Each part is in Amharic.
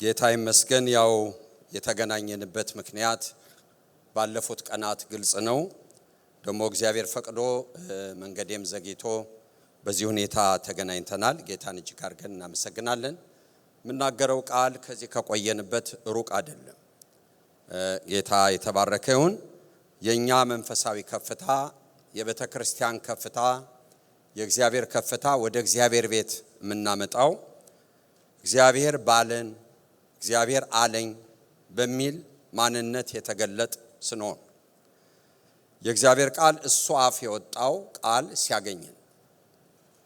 ጌታ ይመስገን። ያው የተገናኘንበት ምክንያት ባለፉት ቀናት ግልጽ ነው። ደግሞ እግዚአብሔር ፈቅዶ መንገዴም ዘግይቶ በዚህ ሁኔታ ተገናኝተናል። ጌታን እጅግ አድርገን እናመሰግናለን። የምናገረው ቃል ከዚህ ከቆየንበት ሩቅ አይደለም። ጌታ የተባረከ ይሁን። የኛ መንፈሳዊ ከፍታ፣ የቤተ ክርስቲያን ከፍታ፣ የእግዚአብሔር ከፍታ ወደ እግዚአብሔር ቤት የምናመጣው እግዚአብሔር ባለን እግዚአብሔር አለኝ በሚል ማንነት የተገለጠ ስንሆን የእግዚአብሔር ቃል እሱ አፍ የወጣው ቃል ሲያገኘን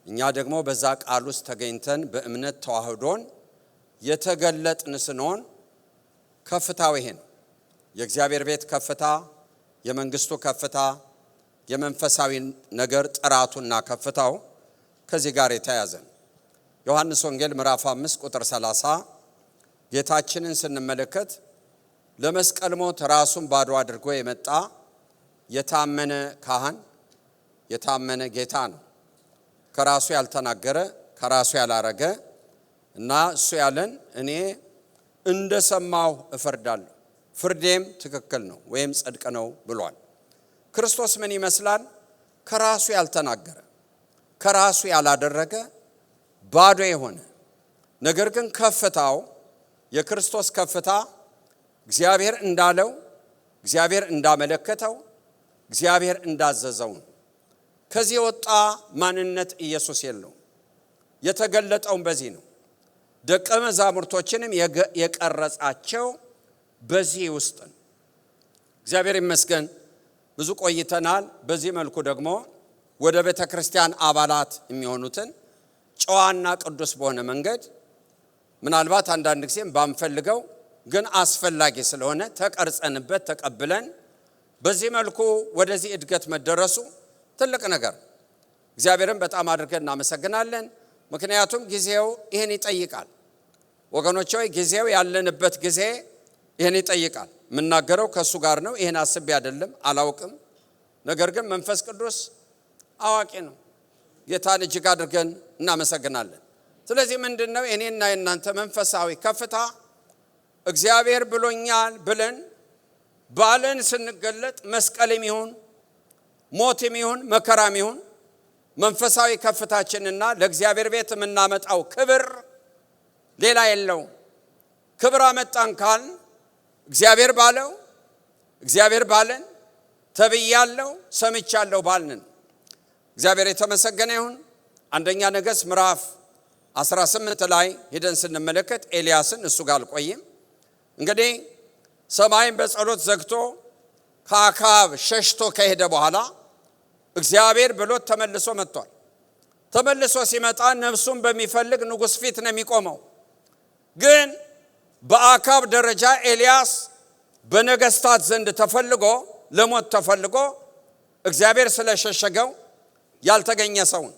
እኛ ደግሞ በዛ ቃል ውስጥ ተገኝተን በእምነት ተዋህዶን የተገለጥን ስንሆን ከፍታው ይሄ ነው። የእግዚአብሔር ቤት ከፍታ፣ የመንግስቱ ከፍታ፣ የመንፈሳዊ ነገር ጥራቱና ከፍታው ከዚህ ጋር የተያያዘ ነው። ዮሐንስ ወንጌል ምዕራፍ 5 ቁጥር 30 ጌታችንን ስንመለከት ለመስቀል ሞት ራሱን ባዶ አድርጎ የመጣ የታመነ ካህን፣ የታመነ ጌታ ነው። ከራሱ ያልተናገረ ከራሱ ያላረገ እና እሱ ያለን እኔ እንደሰማሁ እፈርዳለሁ፣ ፍርዴም ትክክል ነው ወይም ጽድቅ ነው ብሏል። ክርስቶስ ምን ይመስላል? ከራሱ ያልተናገረ ከራሱ ያላደረገ ባዶ የሆነ ነገር ግን ከፍታው የክርስቶስ ከፍታ እግዚአብሔር እንዳለው፣ እግዚአብሔር እንዳመለከተው፣ እግዚአብሔር እንዳዘዘው ነው። ከዚህ የወጣ ማንነት ኢየሱስ የለው። የተገለጠውን በዚህ ነው። ደቀ መዛሙርቶችንም የቀረጻቸው በዚህ ውስጥ ነው። እግዚአብሔር ይመስገን ብዙ ቆይተናል። በዚህ መልኩ ደግሞ ወደ ቤተ ክርስቲያን አባላት የሚሆኑትን ጨዋና ቅዱስ በሆነ መንገድ ምናልባት አንዳንድ ጊዜም ባንፈልገው ግን አስፈላጊ ስለሆነ ተቀርጸንበት ተቀብለን በዚህ መልኩ ወደዚህ እድገት መደረሱ ትልቅ ነገር። እግዚአብሔርን በጣም አድርገን እናመሰግናለን። ምክንያቱም ጊዜው ይሄን ይጠይቃል። ወገኖች ሆይ ጊዜው ያለንበት ጊዜ ይሄን ይጠይቃል። የምናገረው ከሱ ጋር ነው። ይሄን አስቤ አይደለም፣ አላውቅም። ነገር ግን መንፈስ ቅዱስ አዋቂ ነው። ጌታን እጅግ አድርገን እናመሰግናለን። ስለዚህ ምንድነው እኔና የእናንተ መንፈሳዊ ከፍታ? እግዚአብሔር ብሎኛል ብለን ባለን ስንገለጥ መስቀልም ይሁን ሞትም ይሁን መከራም ይሁን መንፈሳዊ ከፍታችንና ለእግዚአብሔር ቤት የምናመጣው ክብር ሌላ የለው። ክብር አመጣን ካል እግዚአብሔር ባለው እግዚአብሔር ባለን ተብያለሁ ሰምቻለሁ ባልን እግዚአብሔር የተመሰገነ ይሁን። አንደኛ ነገሥት ምዕራፍ 18 ላይ ሄደን ስንመለከት ኤልያስን እሱ ጋር አልቆይም። እንግዲህ ሰማይን በጸሎት ዘግቶ ከአካብ ሸሽቶ ከሄደ በኋላ እግዚአብሔር ብሎት ተመልሶ መጥቷል። ተመልሶ ሲመጣ ነፍሱን በሚፈልግ ንጉሥ ፊት ነው የሚቆመው። ግን በአካብ ደረጃ ኤልያስ በነገስታት ዘንድ ተፈልጎ ለሞት ተፈልጎ እግዚአብሔር ስለሸሸገው ያልተገኘ ሰው ነው።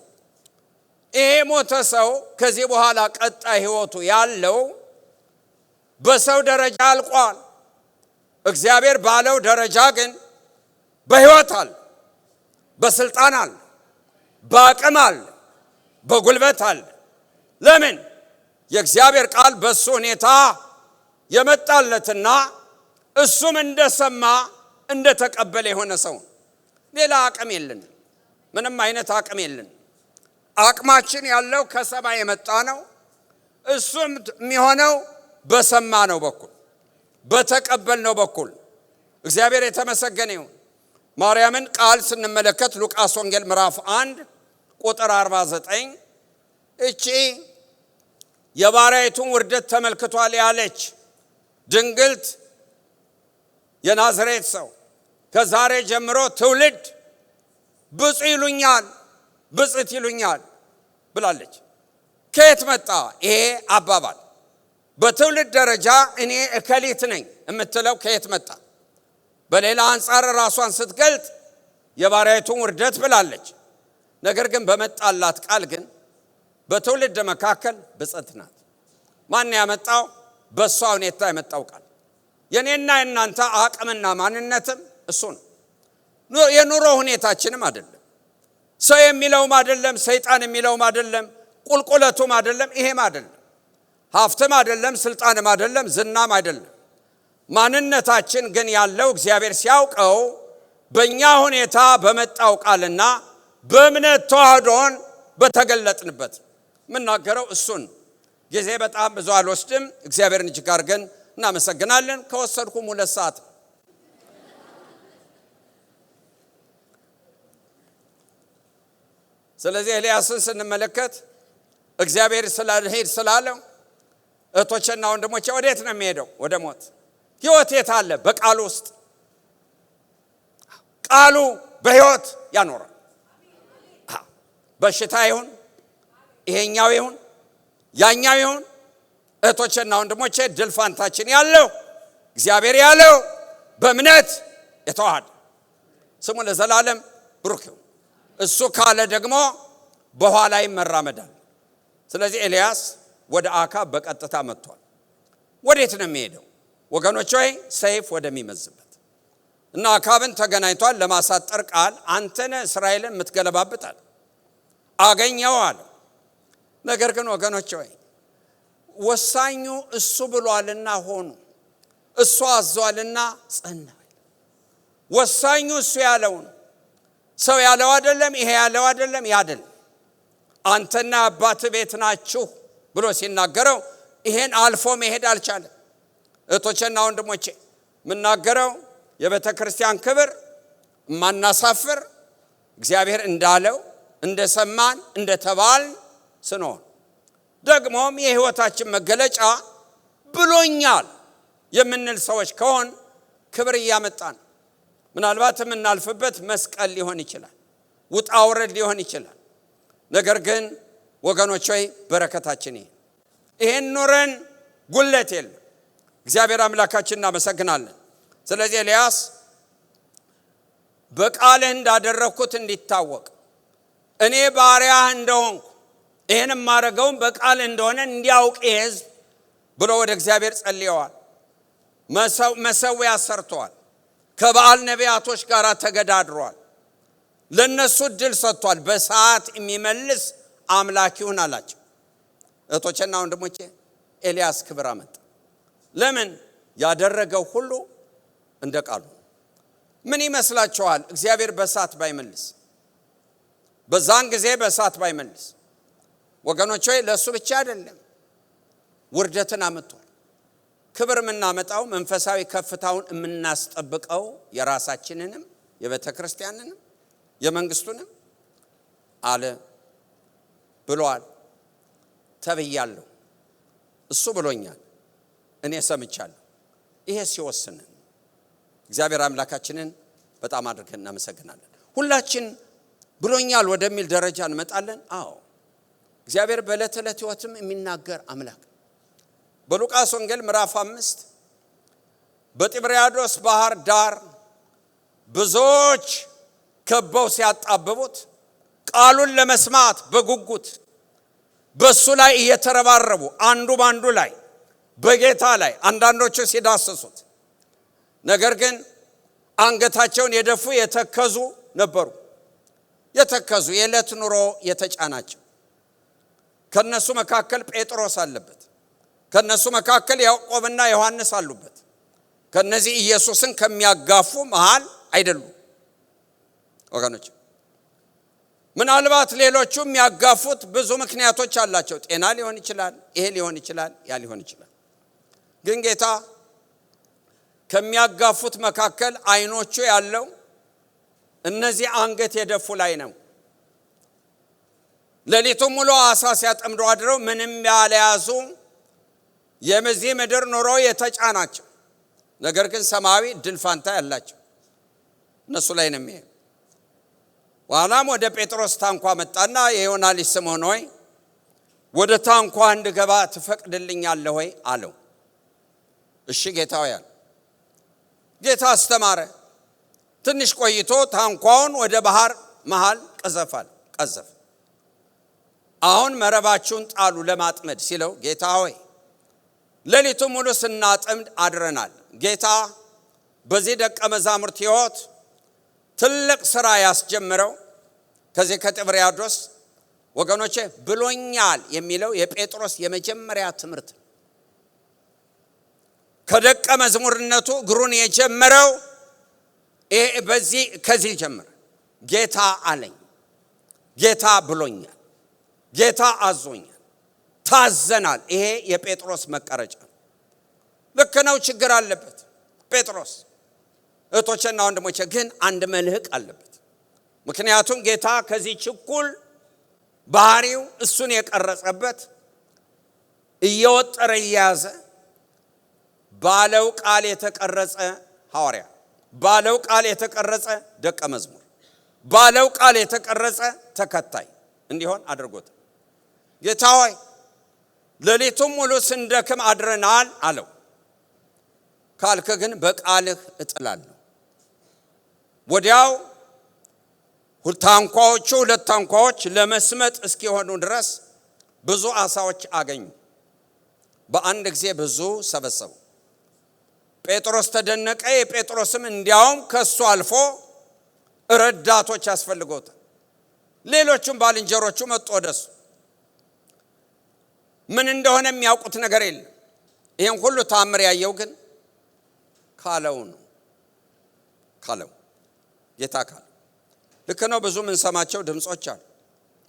ይሄ ሞተ ሰው ከዚህ በኋላ ቀጣይ ህይወቱ ያለው በሰው ደረጃ አልቋል። እግዚአብሔር ባለው ደረጃ ግን በህይወት አለ፣ በስልጣን አለ፣ በአቅም አለ፣ በጉልበት አለ። ለምን? የእግዚአብሔር ቃል በሱ ሁኔታ የመጣለትና እሱም እንደሰማ እንደተቀበለ የሆነ ሰው። ሌላ አቅም የለን፣ ምንም አይነት አቅም የለን። አቅማችን ያለው ከሰማይ የመጣ ነው። እሱም የሚሆነው በሰማነው በኩል በተቀበልነው በኩል። እግዚአብሔር የተመሰገነ ይሁን። ማርያምን ቃል ስንመለከት ሉቃስ ወንጌል ምዕራፍ 1 ቁጥር 49 እቺ የባሪያይቱን ውርደት ተመልክቷል ያለች ድንግልት የናዝሬት ሰው ከዛሬ ጀምሮ ትውልድ ብፁዕ ይሉኛል፣ ብፅዕት ይሉኛል ብላለች። ከየት መጣ ይሄ አባባል? በትውልድ ደረጃ እኔ እከሊት ነኝ የምትለው ከየት መጣ? በሌላ አንጻር ራሷን ስትገልጥ የባሪያይቱን ውርደት ብላለች። ነገር ግን በመጣላት ቃል ግን በትውልድ መካከል ብፅዕት ናት። ማን ያመጣው? በሷ ሁኔታ የመጣው ቃል። የኔና የናንተ አቅምና ማንነትም እሱ ነው። የኑሮ ሁኔታችንም አይደለም፣ ሰው የሚለውም አይደለም፣ ሰይጣን የሚለውም አይደለም፣ ቁልቁለቱም አይደለም፣ ይሄም አይደለም። ሀብትም አይደለም፣ ስልጣንም አይደለም፣ ዝናም አይደለም። ማንነታችን ግን ያለው እግዚአብሔር ሲያውቀው በእኛ ሁኔታ በመጣው ቃልና በእምነት ተዋህዶን በተገለጥንበት ምናገረው እሱን። ጊዜ በጣም ብዙ አልወስድም። እግዚአብሔርን እጅግ አድርገን እናመሰግናለን። ከወሰድኩም 2 ሰዓት። ስለዚህ ኤልያስን ስንመለከት እግዚአብሔር ስለሄድ ስላለው እህቶቼና ወንድሞቼ ወዴት ነው የሚሄደው? ወደ ሞት። ሕይወት የት አለ? በቃሉ ውስጥ። ቃሉ በሕይወት ያኖራል። በሽታ ይሁን ይሄኛው ይሁን ያኛው ይሁን እህቶቼና ወንድሞቼ ድል ፋንታችን ያለው እግዚአብሔር ያለው በእምነት የተዋሃደ ስሙ ለዘላለም ብሩክ ይሁን። እሱ ካለ ደግሞ በኋላ ይመራመዳል። ስለዚህ ኤልያስ ወደ አካብ በቀጥታ መጥቷል። ወዴት ነው የሚሄደው ወገኖች? ወይ ሰይፍ ወደሚመዝበት እና አካብን ተገናኝቷል። ለማሳጠር ቃል አንተነ እስራኤልን የምትገለባብጣል አገኘው አለ። ነገር ግን ወገኖች ወይ ወሳኙ እሱ ብሏልና ሆኑ፣ እሱ አዟልና ጸና። ወሳኙ እሱ ያለው ነው። ሰው ያለው አይደለም፣ ይሄ ያለው አይደለም፣ ያደል አንተና አባት ቤት ናችሁ ብሎ ሲናገረው ይሄን አልፎ መሄድ አልቻለም። እህቶቼና ወንድሞቼ ምናገረው የቤተ ክርስቲያን ክብር ማናሳፍር እግዚአብሔር እንዳለው እንደሰማን እንደተባል ስንሆን ደግሞም የሕይወታችን መገለጫ ብሎኛል የምንል ሰዎች ከሆን ክብር እያመጣን ምናልባት የምናልፍበት መስቀል ሊሆን ይችላል፣ ውጣ ውረድ ሊሆን ይችላል። ነገር ግን ወገኖች ሆይ በረከታችን ይሄን ኑረን ጉለት የለም። እግዚአብሔር አምላካችን እናመሰግናለን። ስለዚህ ኤልያስ በቃልህ እንዳደረኩት እንዲታወቅ እኔ ባሪያህ እንደሆንኩ ይሄን ማረገውን በቃል እንደሆነ እንዲያውቅ ሕዝብ ብሎ ወደ እግዚአብሔር ጸልየዋል። መሰዊያ ሰርተዋል። ከበዓል ነቢያቶች ጋር ተገዳድሯል። ለነሱ ድል ሰጥቷል። በሰዓት የሚመልስ አምላክ ይሁን አላቸው። እህቶቼና ወንድሞቼ ኤልያስ ክብር አመጣ። ለምን? ያደረገው ሁሉ እንደ ቃሉ። ምን ይመስላችኋል? እግዚአብሔር በሰዓት ባይመልስ፣ በዛን ጊዜ በሰዓት ባይመልስ ወገኖች ሆይ ለሱ ብቻ አይደለም ውርደትን አመጣው። ክብር የምናመጣው መንፈሳዊ ከፍታውን የምናስጠብቀው የራሳችንንም የቤተ ክርስቲያንንም የመንግስቱንም አለ ብሏል። ተብያለሁ፣ እሱ ብሎኛል፣ እኔ ሰምቻለሁ። ይሄ ሲወስን እግዚአብሔር አምላካችንን በጣም አድርገን እናመሰግናለን። ሁላችን ብሎኛል ወደሚል ደረጃ እንመጣለን። አዎ እግዚአብሔር በዕለት ዕለት ሕይወትም የሚናገር አምላክ። በሉቃስ ወንጌል ምዕራፍ 5 በጢብርያዶስ ባህር ዳር ብዙዎች ከበው ሲያጣብቡት ቃሉን ለመስማት በጉጉት በሱ ላይ እየተረባረቡ አንዱ ባንዱ ላይ በጌታ ላይ አንዳንዶቹ ሲዳሰሱት፣ ነገር ግን አንገታቸውን የደፉ የተከዙ ነበሩ። የተከዙ የዕለት ኑሮ የተጫናቸው። ከነሱ መካከል ጴጥሮስ አለበት። ከነሱ መካከል ያዕቆብና ዮሐንስ አሉበት። ከነዚህ ኢየሱስን ከሚያጋፉ መሃል አይደሉም ወገኖች። ምናልባት ሌሎቹ የሚያጋፉት ብዙ ምክንያቶች አላቸው። ጤና ሊሆን ይችላል፣ ይሄ ሊሆን ይችላል፣ ያ ሊሆን ይችላል። ግን ጌታ ከሚያጋፉት መካከል አይኖቹ ያለው እነዚህ አንገት የደፉ ላይ ነው። ሌሊቱን ሙሉ አሳ ሲያጠምዱ አድረው ምንም ያልያዙ የዚህ ምድር ኑሮ የተጫናቸው፣ ነገር ግን ሰማያዊ ድል ፋንታ ያላቸው እነሱ ላይ ነው የሚሄድ። ኋላም ወደ ጴጥሮስ ታንኳ መጣና የዮና ልጅ ስምዖን ሆይ ወደ ታንኳ እንድገባ ትፈቅድልኛለህ ወይ አለው። እሺ ጌታ ሆይ አለ። ጌታ አስተማረ። ትንሽ ቆይቶ ታንኳውን ወደ ባህር መሃል ቀዘፈ። አሁን መረባችሁን ጣሉ ለማጥመድ ሲለው ጌታ ሆይ ሌሊቱ ሙሉ ስናጠምድ አድረናል። ጌታ በዚህ ደቀ መዛሙርት ሕይወት ትልቅ ሥራ ያስጀምረው ከዚህ ከጢብርያዶስ ወገኖቼ ብሎኛል የሚለው የጴጥሮስ የመጀመሪያ ትምህርት ነው። ከደቀ መዝሙርነቱ እግሩን የጀመረው ከዚህ ጀመረ። ጌታ አለኝ፣ ጌታ ብሎኛል፣ ጌታ አዞኛል፣ ታዘናል። ይሄ የጴጥሮስ መቀረጫ ልክ ነው። ችግር አለበት ጴጥሮስ። እህቶቼና ወንድሞቼ ግን አንድ መልህቅ አለበት። ምክንያቱም ጌታ ከዚህ ችኩል ባህሪው እሱን የቀረጸበት እየወጠረ እየያዘ ባለው ቃል የተቀረጸ ሐዋርያ፣ ባለው ቃል የተቀረጸ ደቀ መዝሙር፣ ባለው ቃል የተቀረጸ ተከታይ እንዲሆን አድርጎታል። ጌታ ሆይ ሌሊቱን ሙሉ ስንደክም አድረናል አለው። ካልከ ግን በቃልህ እጥላለሁ። ወዲያው ሁለት ታንኳዎች ለመስመጥ እስኪሆኑ ድረስ ብዙ አሳዎች አገኙ። በአንድ ጊዜ ብዙ ሰበሰቡ። ጴጥሮስ ተደነቀ። የጴጥሮስም እንዲያውም ከሱ አልፎ ረዳቶች ያስፈልገውታል። ሌሎቹም ባልንጀሮቹ መጡ ወደሱ። ምን እንደሆነ የሚያውቁት ነገር የለም። ይሄን ሁሉ ታምር ያየው ግን ካለው ነው። ጌታ ካለው ልክ ነው። ብዙ ምን ሰማቸው ድምጾች አሉ፣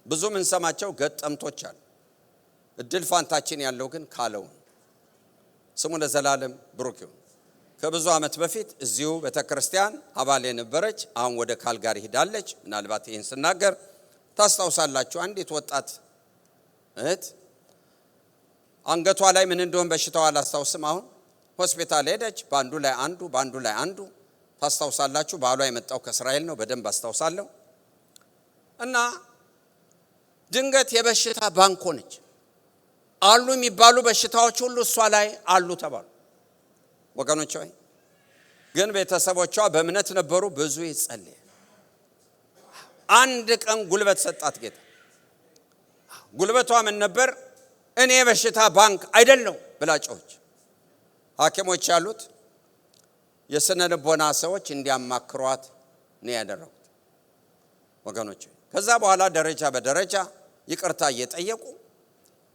ብዙ ምን ሰማቸው ገጠምቶች አሉ። እድል ፋንታችን ያለው ግን ካለው ነው። ስሙ ለዘላለም ብሩክ ይሁን። ከብዙ ዓመት በፊት እዚሁ ቤተክርስቲያን አባል የነበረች አሁን ወደ ካልጋሪ ሄዳለች። ምናልባት ይህን ስናገር ታስታውሳላችሁ። አንዲት ወጣት እህት አንገቷ ላይ ምን እንደሆነ በሽታው አላስታውስም። አሁን ሆስፒታል ሄደች። ባንዱ ላይ አንዱ ታስታውሳላችሁ። ባሏ የመጣው ከእስራኤል ነው። በደንብ አስታውሳለሁ። እና ድንገት የበሽታ ባንክ ሆነች። አሉ የሚባሉ በሽታዎች ሁሉ እሷ ላይ አሉ ተባሉ። ወገኖች ሆይ ግን ቤተሰቦቿ በእምነት ነበሩ። ብዙ ይጸልይ። አንድ ቀን ጉልበት ሰጣት ጌታ። ጉልበቷ ምን ነበር? እኔ በሽታ ባንክ አይደለም ብላ ጮኸች። ሐኪሞች ያሉት የስነ ልቦና ሰዎች እንዲያማክሯት ነው ያደረጉት። ወገኖች ከዛ በኋላ ደረጃ በደረጃ ይቅርታ እየጠየቁ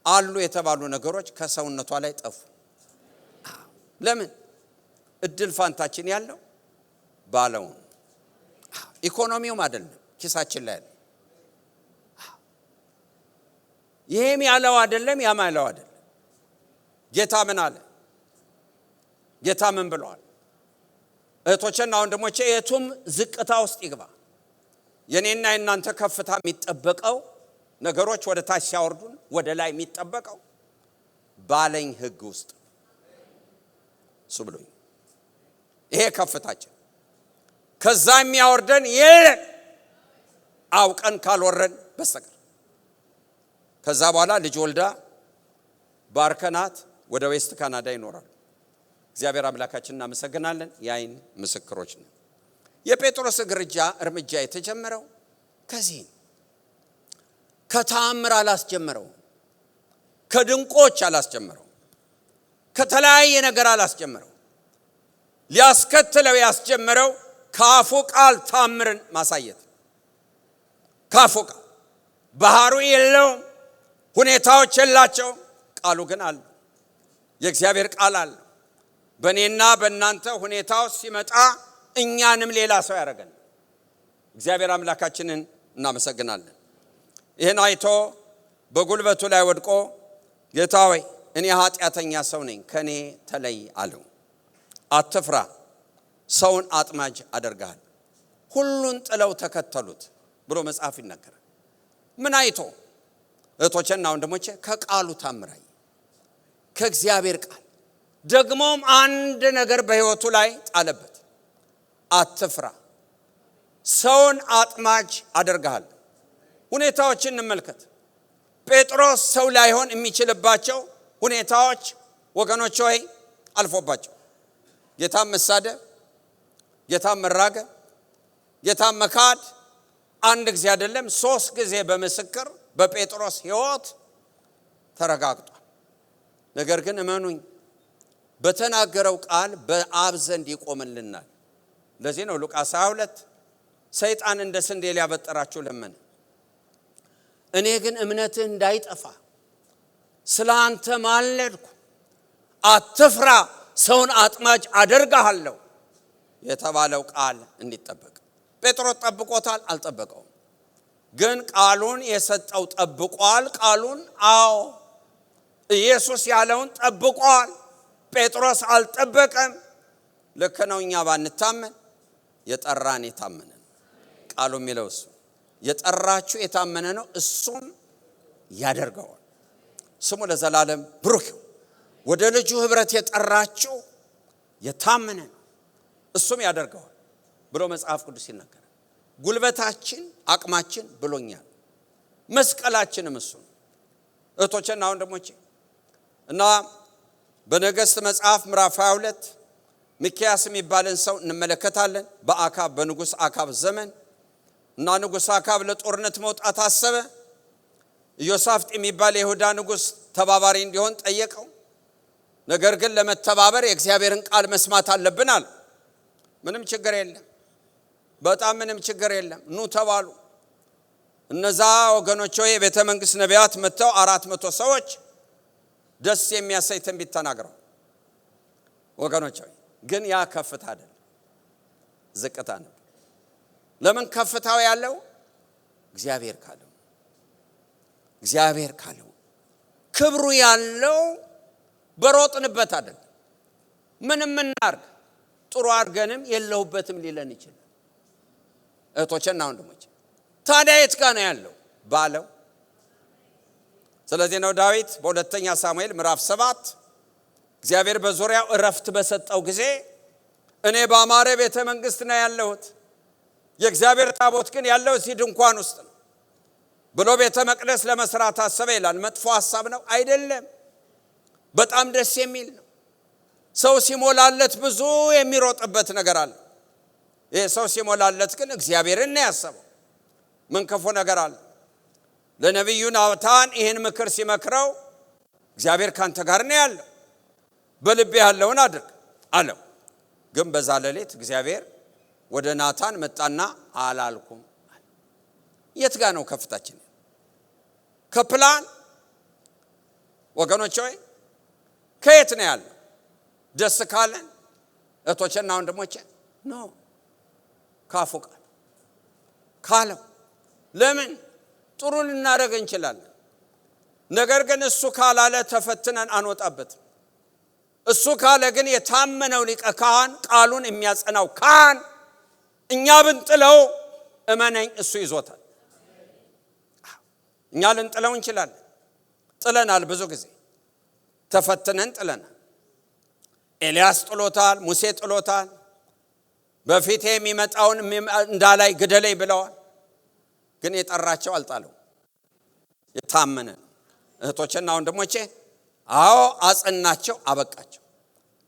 አሉ የተባሉ ነገሮች ከሰውነቷ ላይ ጠፉ። ለምን? እድል ፋንታችን ያለው ባለው ኢኮኖሚውም አይደለም ኪሳችን ላይ ያለው። ይሄም ያለው አይደለም ያም ያለው አይደለም። ጌታ ምን አለ? ጌታ ምን ብለዋል? እህቶቼና ወንድሞቼ የቱም ዝቅታ ውስጥ ይግባ የኔና የናንተ ከፍታ የሚጠበቀው ነገሮች ወደ ታች ሲያወርዱን ወደ ላይ የሚጠበቀው ባለኝ ሕግ ውስጥ እሱ ብሎኝ ይሄ ከፍታችን ከዛ የሚያወርደን የለን አውቀን ካልወረን በስተቀር። ከዛ በኋላ ልጅ ወልዳ ባርከናት ወደ ዌስት ካናዳ ይኖራሉ። እግዚአብሔር አምላካችን እናመሰግናለን። የአይን ምስክሮች ነው። የጴጥሮስ እርምጃ የተጀመረው ከዚህ ከተአምር አላስጀመረው፣ ከድንቆች አላስጀመረው፣ ከተለያየ ነገር አላስጀመረው። ሊያስከትለው ያስጀመረው ካፉ ቃል ታምርን ማሳየት። ካፉ ቃል ባህሩ የለውም፣ ሁኔታዎች የላቸው፣ ቃሉ ግን አለ። የእግዚአብሔር ቃል አለ። በእኔና በእናንተ ሁኔታው ሲመጣ እኛንም ሌላ ሰው ያደርገን። እግዚአብሔር አምላካችንን እናመሰግናለን። ይህን አይቶ በጉልበቱ ላይ ወድቆ ጌታ ሆይ እኔ ኃጢአተኛ ሰው ነኝ፣ ከኔ ተለይ አለው። አትፍራ፣ ሰውን አጥማጅ አደርጋለሁ። ሁሉን ጥለው ተከተሉት ብሎ መጽሐፍ ይናገራል። ምን አይቶ? እህቶቼና ወንድሞቼ ከቃሉ ታምራይ ከእግዚአብሔር ቃል ደግሞም አንድ ነገር በሕይወቱ ላይ ጣለበት። አትፍራ፣ ሰውን አጥማጅ አደርጋለሁ። ሁኔታዎችን እንመልከት። ጴጥሮስ ሰው ላይሆን የሚችልባቸው ሁኔታዎች ወገኖች ሆይ አልፎባቸው ጌታን መሳደብ፣ ጌታን መራገም፣ ጌታን መካድ አንድ ጊዜ አይደለም 3 ጊዜ በምስክር በጴጥሮስ ሕይወት ተረጋግጧል። ነገር ግን እመኑኝ በተናገረው ቃል በአብ ዘንድ ይቆምልናል። ለዚህ ነው ሉቃስ 22 ሰይጣን እንደ ስንዴ ሊያበጥራችሁ ለመነ፣ እኔ ግን እምነትህ እንዳይጠፋ ስለ አንተ ማለድኩ። አትፍራ፣ ሰውን አጥማጅ አደርጋለሁ የተባለው ቃል እንዲጠበቅ ጴጥሮስ ጠብቆታል አልጠበቀውም? ግን ቃሉን የሰጠው ጠብቋል። ቃሉን አዎ ኢየሱስ ያለውን ጠብቋል። ጴጥሮስ አልጠበቀም። ልክ ነው። እኛ ባንታመን የጠራን የታመነ ነው። ቃሉ የሚለው እሱ የጠራችሁ የታመነ ነው፣ እሱም ያደርገዋል። ስሙ ለዘላለም ብሩክ ይሁን። ወደ ልጁ ህብረት የጠራችሁ የታመነ ነው፣ እሱም ያደርገዋል ብሎ መጽሐፍ ቅዱስ ይናገራል። ጉልበታችን አቅማችን ብሎኛል፣ መስቀላችንም እሱ ነው። እህቶቼና ወንድሞቼ እና በነገሥት መጽሐፍ ምዕራፍ 22 ሚክያስ የሚባልን ሰው እንመለከታለን። በአካብ በንጉሥ አካብ ዘመን እና ንጉሥ አካብ ለጦርነት መውጣት አሰበ። ኢዮሳፍጥ የሚባል የይሁዳ ንጉሥ ተባባሪ እንዲሆን ጠየቀው። ነገር ግን ለመተባበር የእግዚአብሔርን ቃል መስማት አለብን አለ። ምንም ችግር የለም፣ በጣም ምንም ችግር የለም፣ ኑ ተባሉ። እነዛ ወገኖች ሆይ የቤተ መንግሥት ነቢያት መጥተው 400 ሰዎች ደስ የሚያሰኝ ትንቢት ተናግረው። ወገኖች ሆይ ግን ያ ከፍታ አይደለም፣ ዝቅታ ነው። ለምን ከፍታው ያለው እግዚአብሔር ካለው፣ እግዚአብሔር ካለው ክብሩ ያለው በሮጥንበት አይደለም። ምንም እናርግ ጥሩ አድርገንም የለሁበትም ሊለን ይችላል። እህቶቼና ወንድሞቼ ታዲያ የት ጋር ነው ያለው ባለው? ስለዚህ ነው ዳዊት በሁለተኛ ሳሙኤል ምዕራፍ 7 እግዚአብሔር በዙሪያው እረፍት በሰጠው ጊዜ እኔ በአማረ ቤተ መንግሥት ነው ያለሁት፣ የእግዚአብሔር ታቦት ግን ያለው እዚህ ድንኳን ውስጥ ነው ብሎ ቤተ መቅደስ ለመስራት አሰበ ይላል። መጥፎ ሐሳብ ነው አይደለም፣ በጣም ደስ የሚል ነው። ሰው ሲሞላለት ብዙ የሚሮጥበት ነገር አለ። ይሄ ሰው ሲሞላለት ግን እግዚአብሔርን ነው ያሰበው። ምን ክፉ ነገር አለ? ለነቢዩ ናታን ይህን ምክር ሲመክረው እግዚአብሔር ካንተ ጋር ነው ያለው፣ በልቤ ያለውን አድርግ አለው። ግን በዛ ሌሊት እግዚአብሔር ወደ ናታን መጣና አላልኩም አለ። የት ጋር ነው ከፍታችን? ከፕላን ወገኖች ሆይ ከየት ነው ያለው? ደስ ካለን እህቶቼና ወንድሞቼ ነው ካፉ ቃል ካለው ለምን ጥሩ ልናደርግ እንችላለን። ነገር ግን እሱ ካላለ ተፈትነን አንወጣበትም። እሱ ካለ ግን የታመነው ሊቀ ካህን ቃሉን የሚያጸናው ካህን እኛ ብንጥለው እመነኝ እሱ ይዞታል። እኛ ልንጥለው እንችላለን፣ ጥለናል። ብዙ ጊዜ ተፈትነን ጥለናል። ኤልያስ ጥሎታል፣ ሙሴ ጥሎታል። በፊቴ የሚመጣውን እንዳላይ ግደለኝ ብለዋል። ግን የጠራቸው አልጣለው፣ የታመነ ነው። እህቶቼና ወንድሞቼ አዎ አጸናቸው፣ አበቃቸው።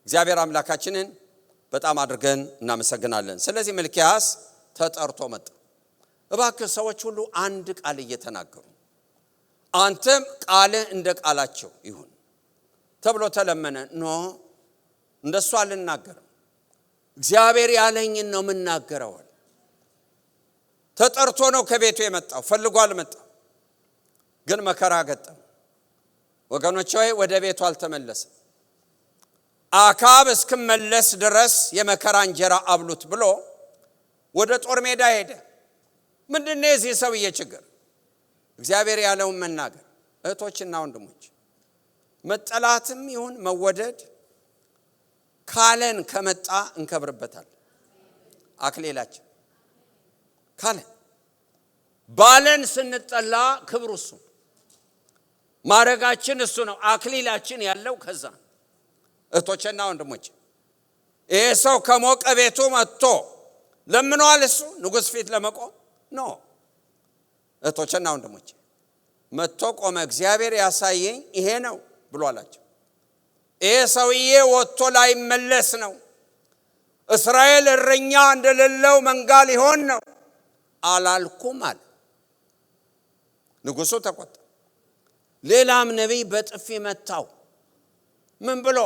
እግዚአብሔር አምላካችንን በጣም አድርገን እናመሰግናለን። ስለዚህ ሚልክያስ ተጠርቶ መጣ። እባክህ ሰዎች ሁሉ አንድ ቃል እየተናገሩ አንተም ቃልህ እንደ ቃላቸው ይሁን ተብሎ ተለመነ። ኖ እንደሱ አልናገርም፣ እግዚአብሔር ያለኝን ነው የምናገረው። ተጠርቶ ነው ከቤቱ የመጣው፣ ፈልጎ አልመጣም። ግን መከራ ገጠመ። ወገኖች ሆይ ወደ ቤቱ አልተመለሰም። አካብ እስክመለስ ድረስ የመከራ እንጀራ አብሉት ብሎ ወደ ጦር ሜዳ ሄደ። ምንድነው የዚህ ሰውዬ ችግር? እግዚአብሔር ያለውን መናገር። እህቶችና ወንድሞች መጠላትም ይሁን መወደድ ካለን ከመጣ እንከብርበታል። አክሊላችን ካለን ባለን ስንጠላ ክብሩ እሱ፣ ማረጋችን እሱ ነው። አክሊላችን ያለው ከዛ። እህቶችና ወንድሞች ይሄ ሰው ከሞቀ ቤቱ መጥቶ ለምኗል። እሱ ንጉሥ ፊት ለመቆም ነው። እህቶችና ወንድሞች መጥቶ ቆመ። እግዚአብሔር ያሳየኝ ይሄ ነው ብሎ አላቸው። ይሄ ሰውዬ ወጥቶ ላይ መለስ ነው። እስራኤል እረኛ እንደሌለው መንጋ ሊሆን ነው አላልኩም አለ። ንጉሡ ተቆጣ። ሌላም ነቢይ በጥፊ መታው። ምን ብሎ?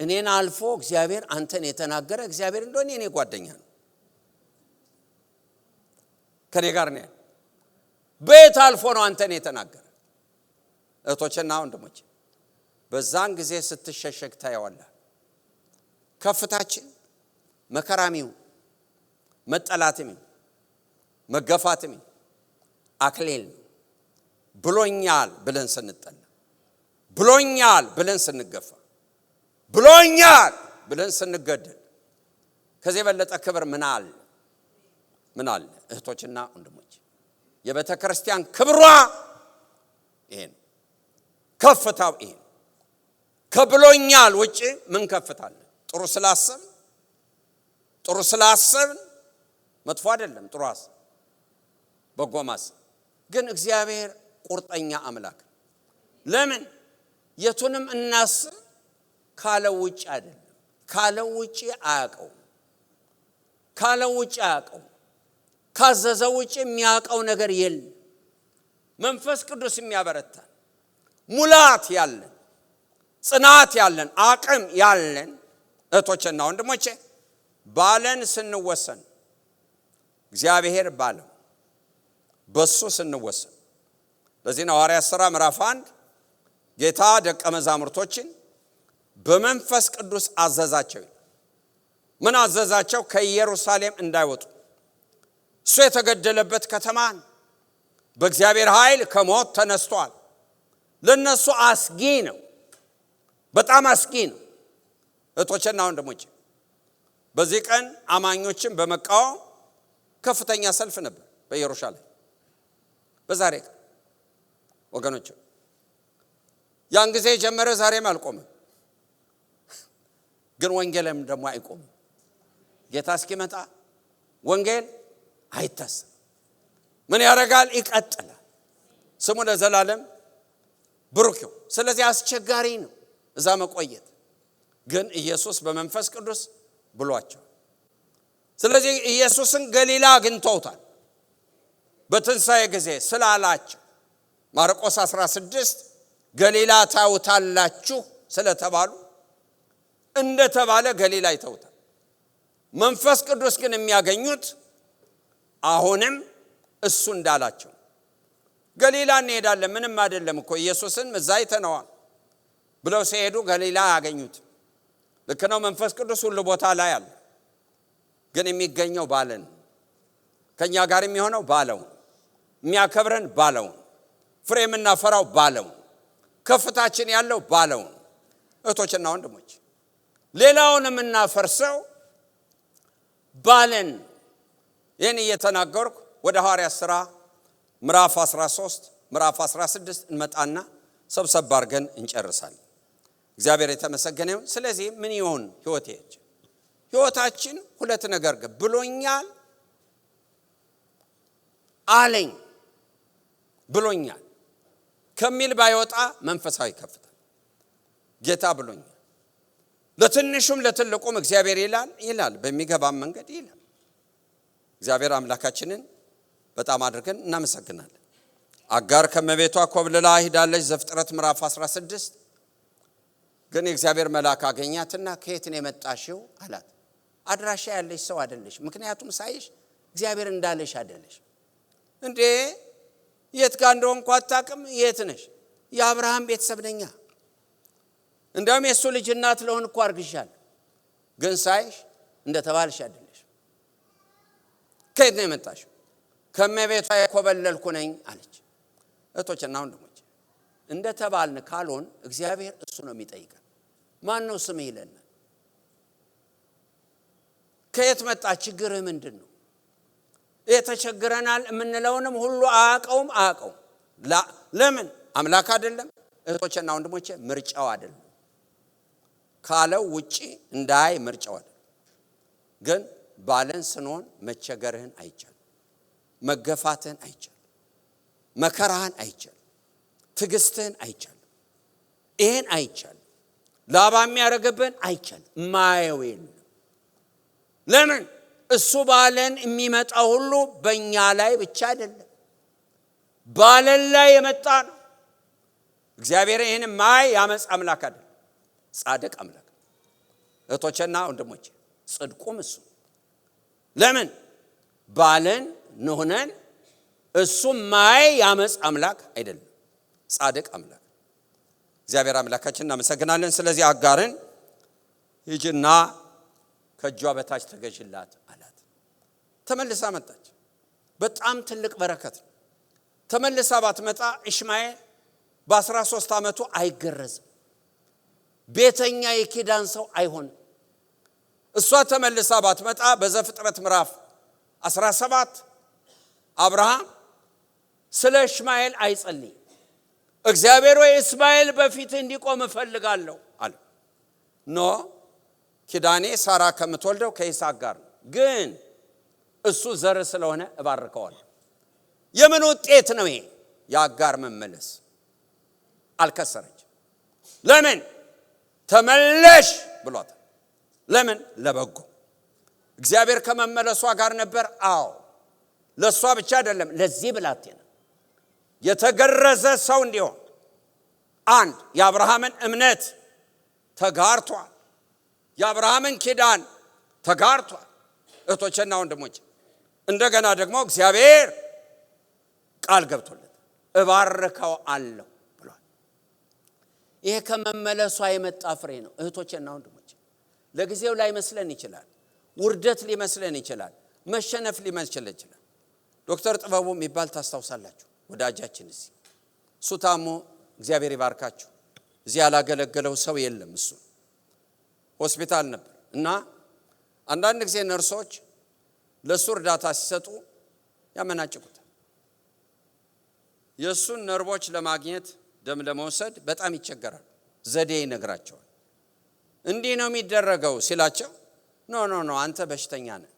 እኔን አልፎ እግዚአብሔር አንተን የተናገረ እግዚአብሔር እንደሆነ እኔ ጓደኛ ነው፣ ከኔ ጋር ነው። ቤት አልፎ ነው አንተን የተናገረ። እህቶችና ወንድሞች በዛን ጊዜ ስትሸሸግ ታየዋለህ። ከፍታችን መከራሚው መጠላትም መገፋትም አክሊል ብሎኛል ብለን ስንጠላ፣ ብሎኛል ብለን ስንገፋ፣ ብሎኛል ብለን ስንገደል ከዚህ የበለጠ ክብር ምን አለ? ምን አለ? እህቶችና ወንድሞች የቤተ ክርስቲያን ክብሯ ይሄ ነው። ከፍታው ይሄ ነው። ከብሎኛል ውጪ ምን ከፍታለ? ጥሩ ስላሰብን መጥፎ አይደለም። ጥሩ አሰብ በጎ ማሰብ ግን እግዚአብሔር ቁርጠኛ አምላክ። ለምን የቱንም እናስብ ካለው ውጪ አይደለም። ካለው ውጪ አያውቀው። ካለው ውጪ አያውቀው። ካዘዘው ውጪ የሚያውቀው ነገር የለም። መንፈስ ቅዱስ የሚያበረታን ሙላት ያለን ጽናት ያለን አቅም ያለን እህቶችና ወንድሞቼ ባለን ስንወሰን እግዚአብሔር ባለው በሱ ስንወሰን ለዚህ ነው ሐዋርያት ሥራ ምዕራፍ 1 ጌታ ደቀ መዛሙርቶችን በመንፈስ ቅዱስ አዘዛቸው። ምን አዘዛቸው? ከኢየሩሳሌም እንዳይወጡ። እሱ የተገደለበት ከተማን በእግዚአብሔር ኃይል ከሞት ተነስቷል። ለነሱ አስጊ ነው። በጣም አስጊ ነው። እህቶችና ወንድሞቼ በዚህ ቀን አማኞችን በመቃወም ከፍተኛ ሰልፍ ነበር በኢየሩሳሌም። በዛሬ ቀን ወገኖች ያን ጊዜ ጀመረ፣ ዛሬም አልቆመም። ግን ወንጌልም ደግሞ አይቆምም። ጌታ እስኪመጣ ወንጌል አይታሰብ። ምን ያደርጋል? ይቀጥላል። ስሙ ለዘላለም ብሩክ ይሁን። ስለዚህ አስቸጋሪ ነው እዛ መቆየት። ግን ኢየሱስ በመንፈስ ቅዱስ ብሏቸው። ስለዚህ ኢየሱስን ገሊላ አግኝተውታል በትንሣኤ ጊዜ ስላላቸው ማርቆስ 16 ገሊላ ታዩታላችሁ ስለተባሉ እንደተባለ ገሊላ ይተውታል። መንፈስ ቅዱስ ግን የሚያገኙት አሁንም እሱ እንዳላቸው ገሊላ እንሄዳለን ምንም አይደለም እኮ ኢየሱስን እዛ አይተነዋል ብለው ሲሄዱ ገሊላ ያገኙት። ልክ ነው። መንፈስ ቅዱስ ሁሉ ቦታ ላይ አለ። ግን የሚገኘው ባለን ከኛ ጋር የሚሆነው ባለው የሚያከብረን ባለው ፍሬ የምናፈራው ባለው ከፍታችን ያለው ባለው እህቶችና ወንድሞች ሌላውን የምናፈርሰው ባለን። ይህን እየተናገርኩ ወደ ሐዋርያት ሥራ ምዕራፍ 13 ምዕራፍ 16 እንመጣና ሰብሰብ አድርገን እንጨርሳለን። እግዚአብሔር የተመሰገነ ይሁን። ስለዚህ ምን ይሆን ሕይወታችን ሁለት ነገር ብሎኛል አለኝ ብሎኛል ከሚል ባይወጣ መንፈሳዊ ከፍታ ጌታ ብሎኛል። ለትንሹም ለትልቁም እግዚአብሔር ይላል በሚገባም መንገድ ይላል። እግዚአብሔር አምላካችንን በጣም አድርገን እናመሰግናለን። አጋር ከመቤቷ ኮብልላ ሄዳለች ዘፍጥረት ምዕራፍ 16 ግን የእግዚአብሔር መልአክ አገኛትና ከየት ነው የመጣሽው አላት። አድራሻ ያለሽ ሰው አይደለሽ፣ ምክንያቱም ሳይሽ እግዚአብሔር እንዳለሽ አይደለሽ። እንዴ የት ጋር እንደሆንኩ አታውቅም? የት ነሽ? የአብርሃም ቤተሰብ ነኝ። እንደውም የሱ ልጅ እናት ለሆን እኮ አርግሻለሁ፣ ግን ሳይሽ እንደተባልሽ አይደለሽ። ከየት ነው የመጣሽው? ከመቤቷ የኮበለልኩ ነኝ አለች። እህቶችና ወንድሞች እንደተባልን ካልሆን እግዚአብሔር እሱ ነው የሚጠይቀን። ማን ነው ስምህ ይለናል። ከየት መጣ? ችግርህ ምንድን ነው? የተቸግረናል የምንለውንም ሁሉ አያውቀውም። ለምን? አምላክ አይደለም። እህቶችና ወንድሞቼ ምርጫው አይደለም። ካለው ውጪ እንዳይ ምርጫው አይደለም። ግን ባለን ስንሆን መቸገርህን አይቻልም፣ መገፋትህን አይቻልም፣ መከራህን አይቻልም፣ ትዕግስትህን አይቻልም። ይሄን አይቻልም። ላባ የሚያደርግብን አይቻልም። ማየው የለም። ለምን? እሱ ባለን የሚመጣው ሁሉ በእኛ ላይ ብቻ አይደለም፣ ባለን ላይ የመጣ ነው። እግዚአብሔር ይህን ማይ ያመጽ አምላክ አይደለም፣ ጻድቅ አምላክ። እህቶችና ወንድሞቼ ጽድቁም እሱ። ለምን? ባለን ነውነን እሱ ማይ ያመጽ አምላክ አይደለም፣ ጻድቅ አምላክ። እግዚአብሔር አምላካችን እናመሰግናለን። ስለዚህ አጋርን ሂጂና ከእጇ በታች ተገዥላት አላት። ተመልሳ መጣች። በጣም ትልቅ በረከት ነው። ተመልሳ ባትመጣ ኢሽማኤል በ13 ዓመቱ አይገረዝም። ቤተኛ የኪዳን ሰው አይሆንም። እሷ ተመልሳ ባትመጣ በዘፍጥረት ምዕራፍ 17 አብርሃም ስለ ኢሽማኤል አይጸልይ። እግዚአብሔር ወይ እስማኤል በፊት እንዲቆም እፈልጋለሁ አለ። ኖ ኪዳኔ ሳራ ከምትወልደው ከይስሐቅ ጋር ነው፣ ግን እሱ ዘር ስለሆነ እባርከዋለሁ። የምን ውጤት ነው ይሄ? የአጋር መመለስ። አልከሰረች። ለምን? ተመለሽ ብሏታል። ለምን? ለበጎ። እግዚአብሔር ከመመለሷ ጋር ነበር። አዎ፣ ለሷ ብቻ አይደለም፣ ለዚህ ብላቴና የተገረዘ ሰው እንዲሆን አንድ የአብርሃምን እምነት ተጋርቷል። የአብርሃምን ኪዳን ተጋርቷል። እህቶቼና ወንድሞቼ፣ እንደገና ደግሞ እግዚአብሔር ቃል ገብቶለት እባርከው አለው ብሏል። ይሄ ከመመለሷ የመጣ ፍሬ ነው። እህቶቼና ወንድሞቼ፣ ለጊዜው ላይ መስለን ይችላል፣ ውርደት ሊመስለን ይችላል፣ መሸነፍ ሊመስለን ይችላል። ዶክተር ጥበቡ የሚባል ታስታውሳላችሁ? ወዳጃችን እሱ ታሞ እግዚአብሔር ይባርካችሁ። እዚህ ያላገለገለው ሰው የለም። እሱ ሆስፒታል ነበር እና አንዳንድ ጊዜ ነርሶች ለሱ እርዳታ ሲሰጡ ያመናጭቁታል። የሱን ነርቮች ለማግኘት ደም ለመውሰድ በጣም ይቸገራሉ። ዘዴ ይነግራቸዋል። እንዲህ ነው የሚደረገው ሲላቸው ኖ አንተ በሽተኛ ነህ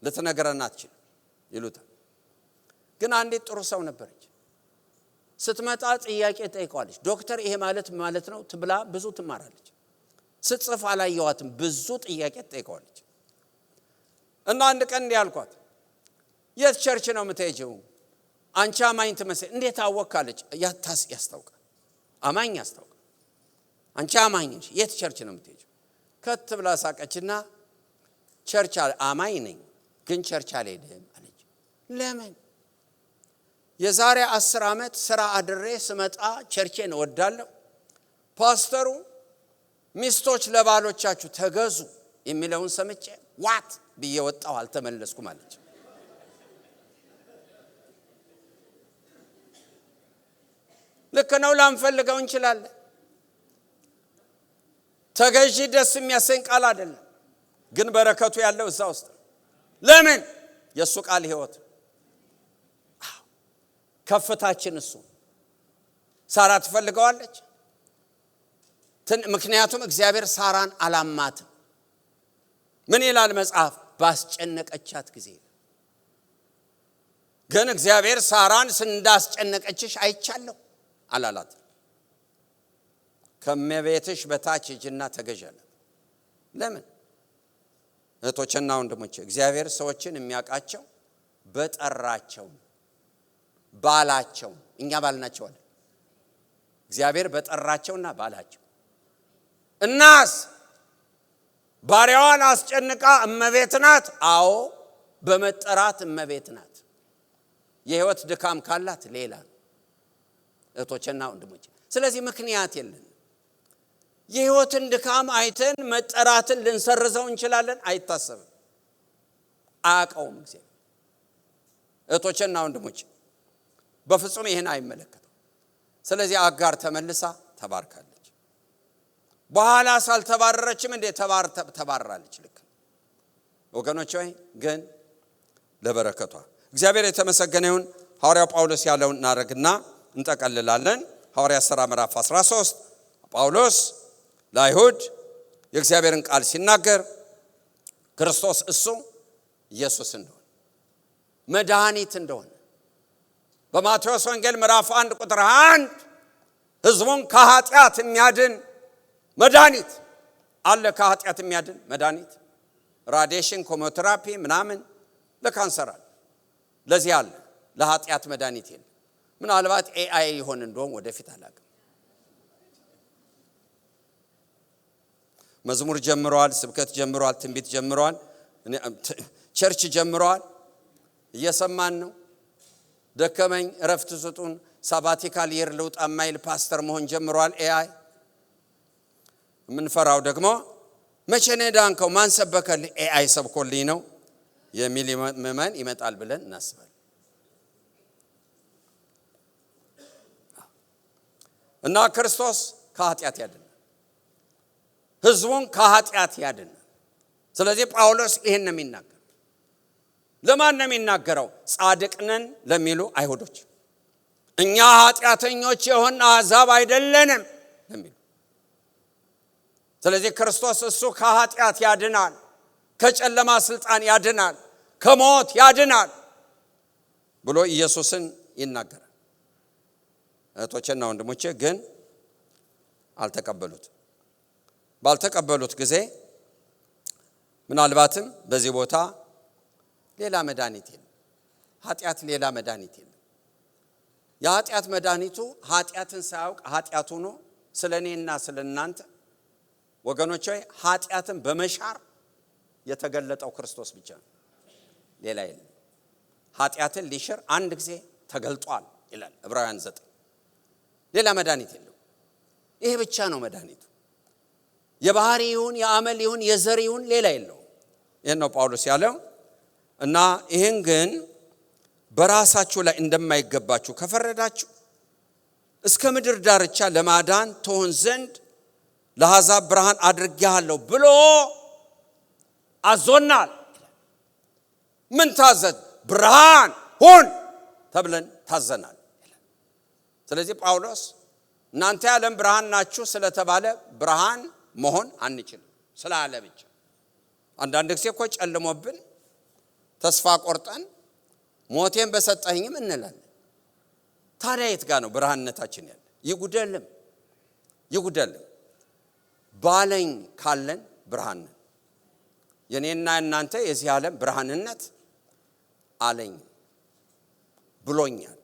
ልትነግረን አትችልም ይሉታል። ግን አንዲት ጥሩ ሰው ነበረች። ስትመጣ ጥያቄ ጠይቀዋለች። ዶክተር ይሄ ማለት ነው ትብላ ብዙ ትማራለች። ስትጽፍ አላየዋትም። ብዙ ጥያቄ ጠይቀዋለች። እና አንድ ቀን እንዲህ አልኳት፣ የት ቸርች ነው የምትሄጂው? አንቺ አማኝ ትመስል። እንዴት አወካለች? ያስታውቃል። አማኝ ያስታውቃል። አንቺ አማኝ ነሽ፣ የት ቸርች ነው የምትሄጂው? ከት ብላ ሳቀችና ቸርች አማኝ ነኝ ግን ቸርች አልሄድም አለች። ለምን? የዛሬ 10 ዓመት ስራ አድሬ ስመጣ ቸርቼን እወዳለሁ። ፓስተሩ ሚስቶች ለባሎቻችሁ ተገዙ የሚለውን ሰምቼ ዋት ብዬ ወጣሁ፣ አልተመለስኩም አለች። ልክ ነው፣ ላንፈልገው እንችላለን። ተገዢ ደስ የሚያሰኝ ቃል አይደለም፣ ግን በረከቱ ያለው እዛ ውስጥ ነው። ለምን? የሱ ቃል ሕይወት ከፍታችን እሱ። ሳራ ትፈልገዋለች። ምክንያቱም እግዚአብሔር ሳራን አላማትም። ምን ይላል መጽሐፍ? ባስጨነቀቻት ጊዜ። ግን እግዚአብሔር ሳራን እንዳስጨነቀችሽ አይቻለሁ አላላት። ከመቤትሽ በታች ሂጂና ተገዣላት። ለምን? እህቶችና ወንድሞቼ፣ እግዚአብሔር ሰዎችን የሚያውቃቸው በጠራቸው ባላቸው። እኛ ባልናቸው አይደል? እግዚአብሔር በጠራቸውና ባላቸው። እናስ ባሪያዋን አስጨንቃ እመቤት ናት። አዎ በመጠራት እመቤት ናት። የህይወት ድካም ካላት ሌላ ነው እህቶችና ወንድሞቼ። ስለዚህ ምክንያት የለን። የህይወትን ድካም አይተን መጠራትን ልንሰርዘው እንችላለን? አይታሰብም። አያውቀውም እግዚአብሔር። እህቶችና ወንድሞቼ በፍጹም ይሄን አይመለከተው። ስለዚህ አጋር ተመልሳ ተባርካለች። በኋላ ሳልተባረረችም እንዴ ተባረራለች። ልክ ወገኖች ሆይ ግን ለበረከቷ እግዚአብሔር የተመሰገነ ይሁን። ሐዋርያው ጳውሎስ ያለውን እናደርግና እንጠቀልላለን። ሐዋርያት ሥራ ምዕራፍ 13 ጳውሎስ ለአይሁድ የእግዚአብሔርን ቃል ሲናገር ክርስቶስ እሱ ኢየሱስ እንደሆነ መድኃኒት እንደሆነ በማቴዎስ ወንጌል ምዕራፍ 1 ቁጥር 1 ሕዝቡን ከኃጢአት የሚያድን መድኃኒት አለ። ከኃጢአት የሚያድን መድኃኒት ራዲዬሽን፣ ኬሞቴራፒ ምናምን ለካንሰር አለ። ለዚህ አለ። ለኃጢአት መድኃኒት የለም። ምናልባት ኤአይ ይሆን እንደሆነ ወደፊት አላውቅም። መዝሙር ጀምረዋል፣ ስብከት ጀምረዋል፣ ትንቢት ጀምረዋል፣ ቸርች ጀምረዋል። እየሰማን ነው። ደከመኝ እረፍት ስጡን፣ ሳባቲካል የር ለውጥ ማይል ፓስተር መሆን ጀምረዋል። ኤአይ የምንፈራው ደግሞ መቼ ነው ዳንከው ማን ሰበከልህ ኤአይ ሰብኮልኝ ነው የሚል ምእመን ይመጣል ብለን እናስባለን። እና ክርስቶስ ከኃጢአት ያድናል፣ ሕዝቡን ከኃጢአት ያድናል። ስለዚህ ጳውሎስ ይሄን ነው የሚናገረው። ለማን ነው የሚናገረው? ጻድቅ ነን ለሚሉ አይሁዶች፣ እኛ ኃጢአተኞች የሆን አሕዛብ አይደለንም ለሚሉ። ስለዚህ ክርስቶስ እሱ ከኃጢአት ያድናል፣ ከጨለማ ስልጣን ያድናል፣ ከሞት ያድናል ብሎ ኢየሱስን ይናገራል። እህቶቼና ወንድሞቼ ግን አልተቀበሉት። ባልተቀበሉት ጊዜ ምናልባትም በዚህ ቦታ ሌላ መድኃኒት የለም፣ ኃጢአት ሌላ መድኃኒት የለም። የኃጢአት መድኃኒቱ ኃጢአትን ሳያውቅ ኃጢአት ሆኖ ስለ እኔና ስለ እናንተ ወገኖች ሆይ ኃጢአትን በመሻር የተገለጠው ክርስቶስ ብቻ ነው፣ ሌላ የለም። ኃጢአትን ሊሽር አንድ ጊዜ ተገልጧል ይላል ዕብራውያን 9። ሌላ መድኃኒት የለው። ይሄ ብቻ ነው መድኃኒቱ። የባህሪ ይሁን የአመል ይሁን የዘር ይሁን ሌላ የለው። ይሄን ነው ጳውሎስ ያለው። እና ይሄን ግን በራሳችሁ ላይ እንደማይገባችሁ ከፈረዳችሁ እስከ ምድር ዳርቻ ለማዳን ትሆን ዘንድ ለአሕዛብ ብርሃን አድርጌሃለሁ ብሎ አዞናል። ምን ታዘዝ? ብርሃን ሁን ተብለን ታዘናል። ስለዚህ ጳውሎስ እናንተ የዓለም ብርሃን ናችሁ ስለተባለ ብርሃን መሆን አንችልም ስላለ ብቻ። አንዳንድ ጊዜ እኮ ጨልሞብን ተስፋ ቆርጠን ሞቴን በሰጠኝም እንላለን። ታዲያ የት ጋር ነው ብርሃንነታችን ያለ? ይጉደልም ባለኝ ካለን ብርሃን ነን። የኔና እናንተ የዚህ ዓለም ብርሃንነት አለኝ ብሎኛል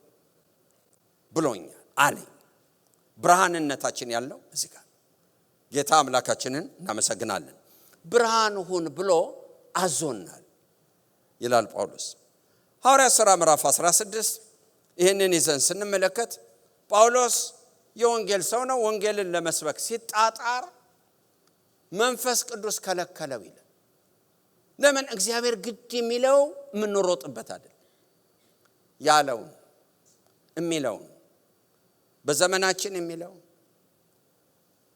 አለኝ። ብርሃንነታችን ያለው እዚህ ጋር። ጌታ አምላካችንን እናመሰግናለን። ብርሃን ሁን ብሎ አዞናል ይላል ጳውሎስ። ሐዋርያት ሥራ ምዕራፍ 16 ይህንን ይዘን ስንመለከት ጳውሎስ የወንጌል ሰው ነው። ወንጌልን ለመስበክ ሲጣጣር መንፈስ ቅዱስ ከለከለው ይላል። ለምን? እግዚአብሔር ግድ የሚለው የምንሮጥበት አይደል፣ ያለውን የሚለውን በዘመናችን የሚለው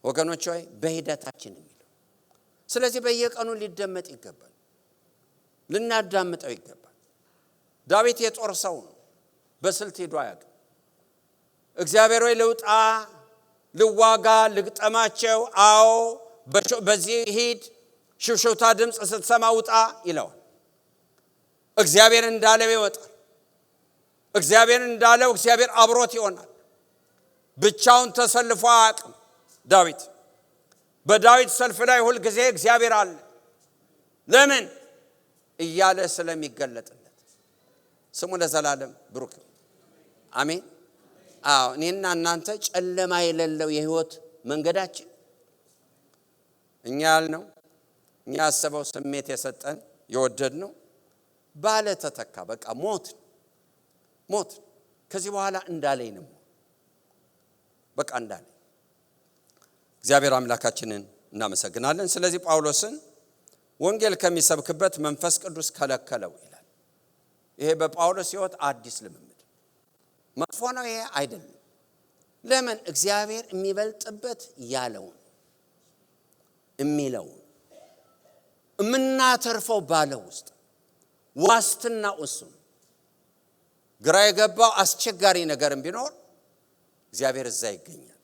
ወገኖች ሆይ በሂደታችን የሚለው። ስለዚህ በየቀኑ ሊደመጥ ይገባል፣ ልናዳምጠው ይገባል። ዳዊት የጦር ሰው ነው፣ በስልት ሄዶ አያውቅም። እግዚአብሔር ሆይ ልውጣ፣ ልዋጋ፣ ልግጠማቸው፣ አዎ በዚህ ሂድ፣ ሽውሽውታ ድምፅ ስትሰማ ውጣ ይለዋል። እግዚአብሔር እንዳለው ይወጣል። እግዚአብሔር እንዳለው እግዚአብሔር አብሮት ይሆናል። ብቻውን ተሰልፎ አያውቅም ዳዊት። በዳዊት ሰልፍ ላይ ሁል ጊዜ እግዚአብሔር አለ። ለምን? እያለ ስለሚገለጥለት። ስሙ ለዘላለም ብሩክ አሜን። አዎ እኔና እናንተ ጨለማ የሌለው የህይወት መንገዳችን እኛ ያልነው እኛ ያሰበው ስሜት የሰጠን የወደድነው ባለ ተተካ። በቃ ሞት ከዚህ በኋላ እንዳለኝ ነው። በቃ እንዳለኝ። እግዚአብሔር አምላካችንን እናመሰግናለን። ስለዚህ ጳውሎስን ወንጌል ከሚሰብክበት መንፈስ ቅዱስ ከለከለው ይላል። ይሄ በጳውሎስ ሕይወት አዲስ ልምምድ። መጥፎ ነው ይሄ አይደለም። ለምን? እግዚአብሔር የሚበልጥበት ያለውን የሚለውን የምናተርፈው ባለው ውስጥ ዋስትና እሱ። ግራ የገባው አስቸጋሪ ነገርም ቢኖር እግዚአብሔር እዛ ይገኛል።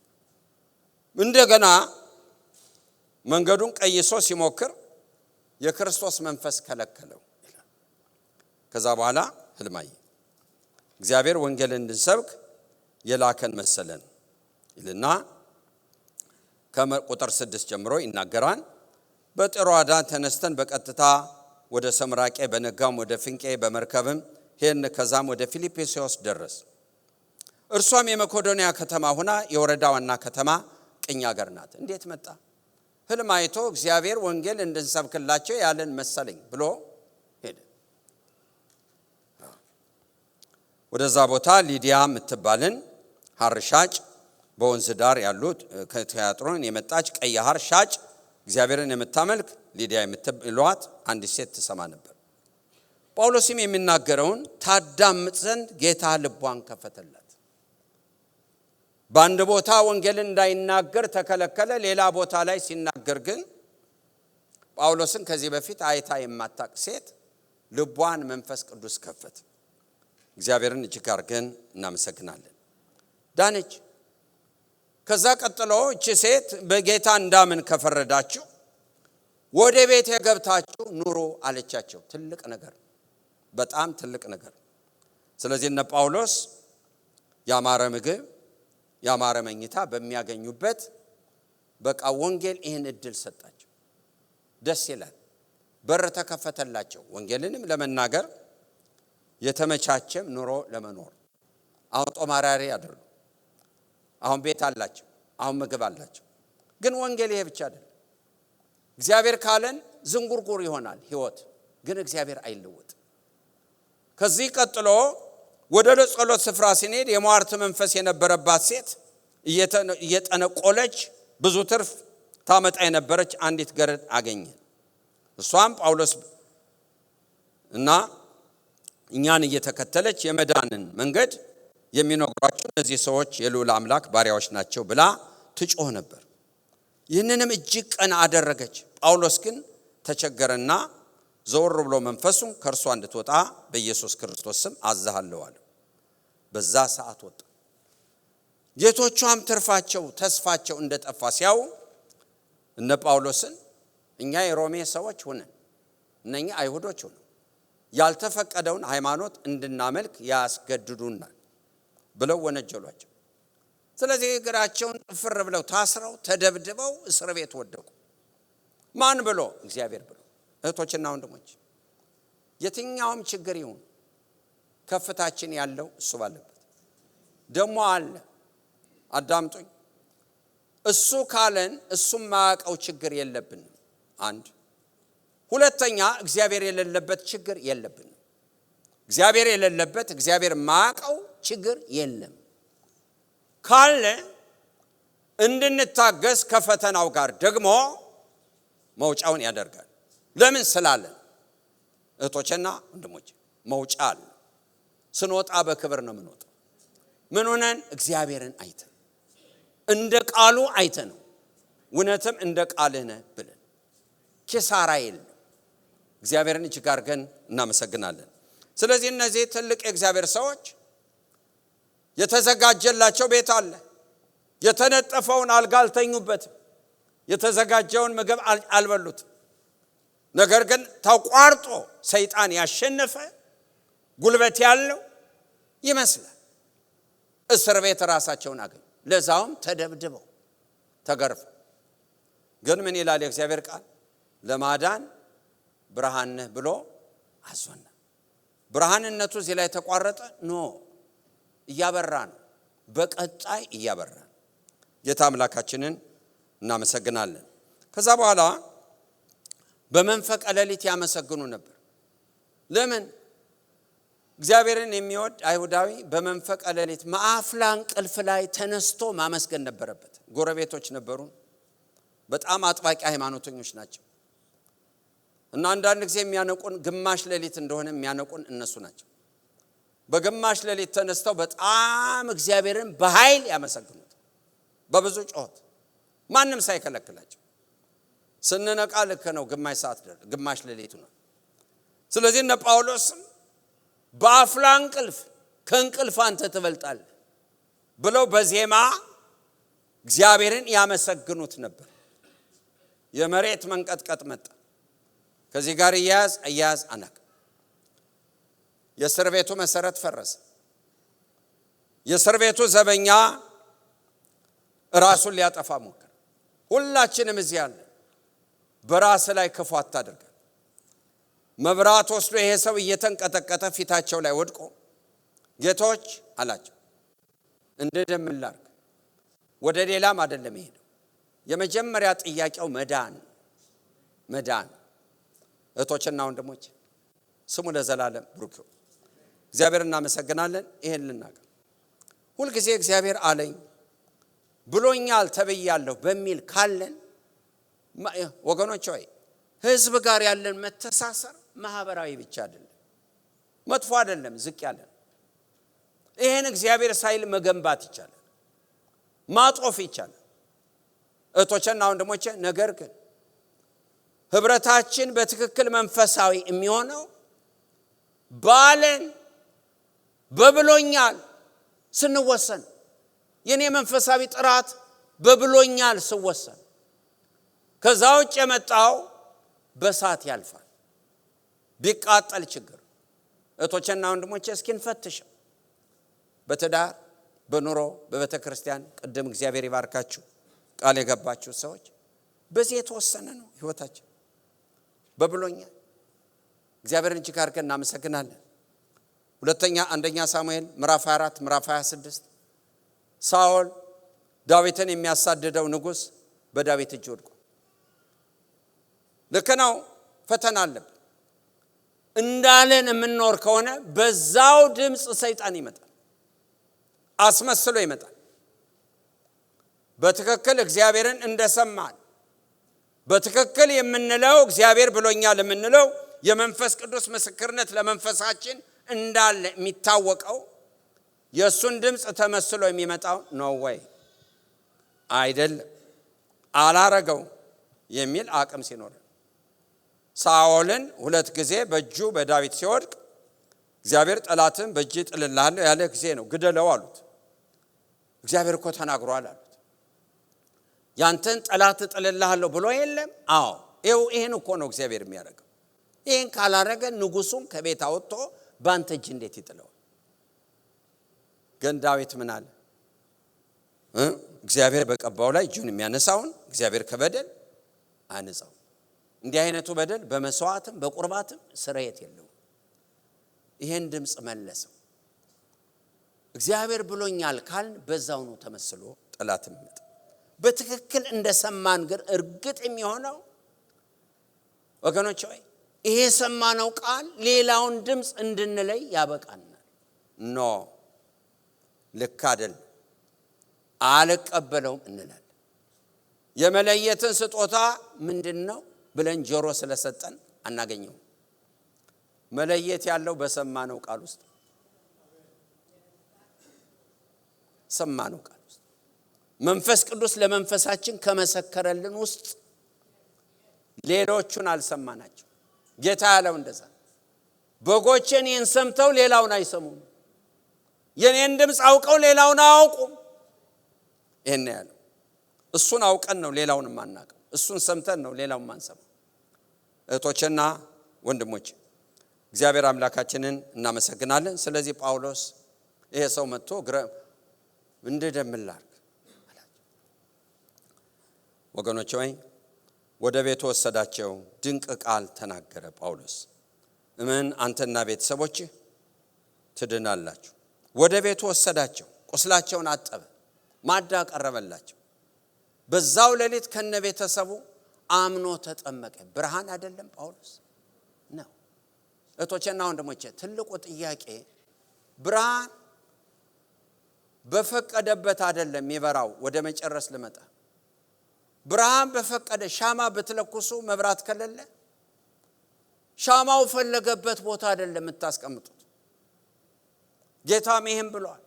እንደገና መንገዱን ቀይሶ ሲሞክር የክርስቶስ መንፈስ ከለከለው ይላል። ከዛ በኋላ ህልማይ እግዚአብሔር ወንጌልን እንድንሰብክ የላከን መሰለን ይልና ከቁጥር 6 ጀምሮ ይናገራል። በጢሮአዳ ተነስተን በቀጥታ ወደ ሰምራቄ በነጋም ወደ ፍንቄ በመርከብም ሄድን። ከዛም ወደ ፊልጵስዩስ ደረስ። እርሷም የመቄዶንያ ከተማ ሆና የወረዳ ዋና ከተማ ቅኝ ሀገር ናት። እንዴት መጣ? ህልም አይቶ እግዚአብሔር ወንጌል እንድንሰብክላቸው ያለን መሰለኝ ብሎ ሄደ። ወደዛ ቦታ ሊዲያ የምትባልን ሐር ሻጭ በወንዝ ዳር ያሉት ከትያጥሮን የመጣች ቀይ ሐር ሻጭ እግዚአብሔርን የምታመልክ ሊዲያ የምትሏት አንዲት ሴት ትሰማ ነበር። ጳውሎስም የሚናገረውን ታዳምጥ ዘንድ ጌታ ልቧን ከፈተላት። በአንድ ቦታ ወንጌልን እንዳይናገር ተከለከለ። ሌላ ቦታ ላይ ሲናገር ግን ጳውሎስን ከዚህ በፊት አይታ የማታውቅ ሴት ልቧን መንፈስ ቅዱስ ከፈተ። እግዚአብሔርን እጅግ አድርገን እናመሰግናለን። ዳነች። ከዛ ቀጥሎ እቺ ሴት በጌታ እንዳምን ከፈረዳችሁ ወደ ቤት የገብታችሁ ኑሩ አለቻቸው። ትልቅ ነገር፣ በጣም ትልቅ ነገር። ስለዚህ እነ ጳውሎስ ያማረ ምግብ ያማረ መኝታ በሚያገኙበት በቃ ወንጌል ይህን እድል ሰጣቸው። ደስ ይላል። በር ተከፈተላቸው ወንጌልንም ለመናገር የተመቻቸም ኑሮ ለመኖር። አሁን ጦማራሪ ያደርጉ፣ አሁን ቤት አላቸው፣ አሁን ምግብ አላቸው። ግን ወንጌል ይሄ ብቻ አይደለም። እግዚአብሔር ካለን ዝንጉርጉር ይሆናል ህይወት፣ ግን እግዚአብሔር አይለወጥ። ከዚህ ቀጥሎ ወደ ጸሎት ስፍራ ሲኔድ የሟርት መንፈስ የነበረባት ሴት እየጠነቆለች ብዙ ትርፍ ታመጣ የነበረች አንዲት ገረድ አገኘ። እሷም ጳውሎስ እና እኛን እየተከተለች የመዳንን መንገድ የሚነግሯቸው እነዚህ ሰዎች የልዑል አምላክ ባሪያዎች ናቸው ብላ ትጮህ ነበር። ይህንንም እጅግ ቀን አደረገች። ጳውሎስ ግን ተቸገረና ዘወር ብሎ መንፈሱን ከእርሷ እንድትወጣ በኢየሱስ ክርስቶስ ስም አዝሃለሁ አለ። በዛ ሰዓት ወጣ። ጌቶቿም ትርፋቸው ተስፋቸው እንደጠፋ ሲያው እነ ጳውሎስን እኛ የሮሜ ሰዎች ሆነን እነኛ አይሁዶች ሆነን ያልተፈቀደውን ሃይማኖት እንድናመልክ ያስገድዱናል ብለው ወነጀሏቸው። ስለዚህ እግራቸውን ጥፍር ብለው ታስረው ተደብድበው እስር ቤት ወደቁ። ማን ብሎ? እግዚአብሔር ብሎ። እህቶችና ወንድሞች የትኛውም ችግር ይሁን ከፍታችን ያለው እሱ ባለበት ደሞ አለ። አዳምጡኝ። እሱ ካለን እሱም ማያውቀው ችግር የለብንም። አንድ ሁለተኛ እግዚአብሔር የሌለበት ችግር የለብንም። እግዚአብሔር የሌለበት እግዚአብሔር ማያውቀው ችግር የለም። ካለ እንድንታገስ ከፈተናው ጋር ደግሞ መውጫውን ያደርጋል። ለምን ስላለን እህቶችና ወንድሞች መውጫ አለ። ስንወጣ በክብር ነው የምንወጣው። ምን ሆነን? እግዚአብሔርን አይተን እንደ ቃሉ አይተን እውነትም እንደ ቃልህ ነህ ብለን ኪሳራ የለም። እግዚአብሔርን እጅግ አድርገን እናመሰግናለን። ስለዚህ እነዚህ ትልቅ የእግዚአብሔር ሰዎች የተዘጋጀላቸው ቤት አለ። የተነጠፈውን አልጋ አልተኙበትም። የተዘጋጀውን ምግብ አልበሉትም። ነገር ግን ተቋርጦ ሰይጣን ያሸነፈ ጉልበት ያለው ይመስላል። እስር ቤት ራሳቸውን አገኙ። ለዛውም ተደብድበው ተገርፈው። ግን ምን ይላል የእግዚአብሔር ቃል? ለማዳን ብርሃን ነህ ብሎ አዞና። ብርሃንነቱ እዚህ ላይ ተቋረጠ? ኖ፣ እያበራ ነው። በቀጣይ እያበራ ነው። ጌታ አምላካችንን እናመሰግናለን። ከዛ በኋላ በመንፈቀ ሌሊት ያመሰግኑ ነበር። ለምን? እግዚአብሔርን የሚወድ አይሁዳዊ በመንፈቀ ሌሊት ማዕፍላ እንቅልፍ ላይ ተነስቶ ማመስገን ነበረበት። ጎረቤቶች ነበሩ፣ በጣም አጥባቂ ሃይማኖተኞች ናቸው። እና አንዳንድ ጊዜ የሚያነቁን ግማሽ ሌሊት እንደሆነ የሚያነቁን እነሱ ናቸው። በግማሽ ሌሊት ተነስተው በጣም እግዚአብሔርን በኃይል ያመሰግኑት፣ በብዙ ጩኸት፣ ማንም ሳይከለክላቸው። ስንነቃ ልክ ነው፣ ግማሽ ሌሊቱ ነው። ስለዚህ እነ ጳውሎስም በአፍላ እንቅልፍ ከእንቅልፍ አንተ ትበልጣለህ ብለው በዜማ እግዚአብሔርን ያመሰግኑት ነበር። የመሬት መንቀጥቀጥ መጣ። ከዚህ ጋር እያያዝ አናቅ። የእስር ቤቱ መሰረት ፈረሰ። የእስር ቤቱ ዘበኛ ራሱን ሊያጠፋ ሞከረ። ሁላችንም እዚህ ያለ በራስ ላይ ክፉ አታድርግ። መብራት ወስዶ ይሄ ሰው እየተንቀጠቀጠ ፊታቸው ላይ ወድቆ ጌቶች አላቸው፣ እንደደምላርክ ወደ ሌላም አይደለም ይሄደው። የመጀመሪያ ጥያቄው መዳን። እህቶችና ወንድሞች ስሙ ለዘላለም ብሩክ ይሁን። እግዚአብሔር እናመሰግናለን። ይሄን ልናገር ሁልጊዜ እግዚአብሔር አለኝ ብሎኛል ተብያለሁ በሚል ካለን ወገኖች ሆይ ህዝብ ጋር ያለን መተሳሰር ማህበራዊ ብቻ አይደለም፣ መጥፎ አይደለም፣ ዝቅ ያለ ይሄን እግዚአብሔር ሳይል መገንባት ይቻላል፣ ማጦፍ ይቻላል። እህቶቼና ወንድሞቼ ነገር ግን ህብረታችን በትክክል መንፈሳዊ የሚሆነው ባለን በብሎኛል ስንወሰን፣ የኔ መንፈሳዊ ጥራት በብሎኛል ስወሰን፣ ከዛ ውጭ የመጣው በሳት ያልፋል፣ ቢቃጠል ችግር። እህቶቼና ወንድሞቼ እስኪ እንፈትሽ። በትዳር በኑሮ በቤተክርስቲያን ቅድም እግዚአብሔር ይባርካችሁ ቃል የገባችሁ ሰዎች በዚህ የተወሰነ ነው ህይወታችን በብሎኛል። እግዚአብሔርን እጅግ አድርገን እናመሰግናለን። አንደኛ ሳሙኤል ምዕራፍ 24 ምዕራፍ 26 ሳኦል ዳዊትን የሚያሳድደው ንጉስ በዳዊት እጅ ወድቆ ልክ ነው። ፈተና አለብን እንዳለን የምንኖር ከሆነ በዛው ድምጽ ሰይጣን ይመጣል፣ አስመስሎ ይመጣል። በትክክል እግዚአብሔርን እንደሰማን በትክክል የምንለው እግዚአብሔር ብሎኛል የምንለው የመንፈስ ቅዱስ ምስክርነት ለመንፈሳችን እንዳለ የሚታወቀው የሱን ድምጽ ተመስሎ የሚመጣው ነው ወይ አይደለም አላረገው የሚል አቅም ሲኖር ሳኦልን 2 ጊዜ በእጁ በዳዊት ሲወድቅ እግዚአብሔር ጠላትን በእጅ ጥልልሃለሁ ያለ ጊዜ ነው ግደለው አሉት። እግዚአብሔር እኮ ተናግሯል አሉት። ያንተን ጠላት ጥልልሃለሁ ብሎ የለም? አዎ ይሄን እኮ ነው እግዚአብሔር የሚያደርገው። ይሄን ካላረገ ንጉሱን ከቤት አውጥቶ ባንተ እጅ እንዴት ይጥለው? ግን ዳዊት ምን አለ? እግዚአብሔር በቀባው ላይ እጁን የሚያነሳውን እግዚአብሔር ከበደል አነጻው። እንዲህ አይነቱ በደል በመስዋዕትም በቁርባትም ስርየት የለውም። ይሄን ድምጽ መለሰው። እግዚአብሔር ብሎኛል ካልን በዛው ነው ተመስሎ ጠላትም ይመጣ። በትክክል እንደሰማን ግን እርግጥ የሚሆነው ወገኖች ሆይ ይሄ ሰማነው ቃል ሌላውን ድምጽ እንድንለይ ያበቃናል። ኖ ልክ አይደል አልቀበለውም እንላለን። የመለየትን ስጦታ ምንድነው ብለን ጆሮ ስለሰጠን አናገኘው። መለየት ያለው በሰማነው ቃል ውስጥ ሰማነው ቃል ውስጥ መንፈስ ቅዱስ ለመንፈሳችን ከመሰከረልን ውስጥ ሌሎቹን አልሰማናቸው። ጌታ ያለው እንደዛ በጎቼን ይህን ሰምተው ሌላውን አይሰሙም፣ የኔን ድምጽ አውቀው ሌላውን አያውቁም። ይሄን ያለው እሱን አውቀን ነው ሌላውን ማናቀው፣ እሱን ሰምተን ነው ሌላውን ማንሰማው። እህቶችና ወንድሞች እግዚአብሔር አምላካችንን እናመሰግናለን። ስለዚህ ጳውሎስ ይሄ ሰው መጥቶ እንደደምላርክ አላቸው። ወገኖች ሆይ ወደ ቤቱ ወሰዳቸው፣ ድንቅ ቃል ተናገረ ጳውሎስ። እመን አንተና ቤተሰቦችህ ትድናላችሁ። ወደ ቤቱ ወሰዳቸው፣ ቁስላቸውን አጠበ፣ ማዳ ቀረበላቸው። በዛው ሌሊት ከነ ቤተሰቡ አምኖ ተጠመቀ። ብርሃን አይደለም ጳውሎስ ነው። እህቶቼና ወንድሞቼ ትልቁ ጥያቄ ብርሃን በፈቀደበት አይደለም ይበራው። ወደ መጨረስ ልመጣ። ብርሃን በፈቀደ ሻማ በተለኩሱ መብራት ከሌለ ሻማው ፈለገበት ቦታ አይደለም የምታስቀምጡት። ጌታም ይሄን ብሏል።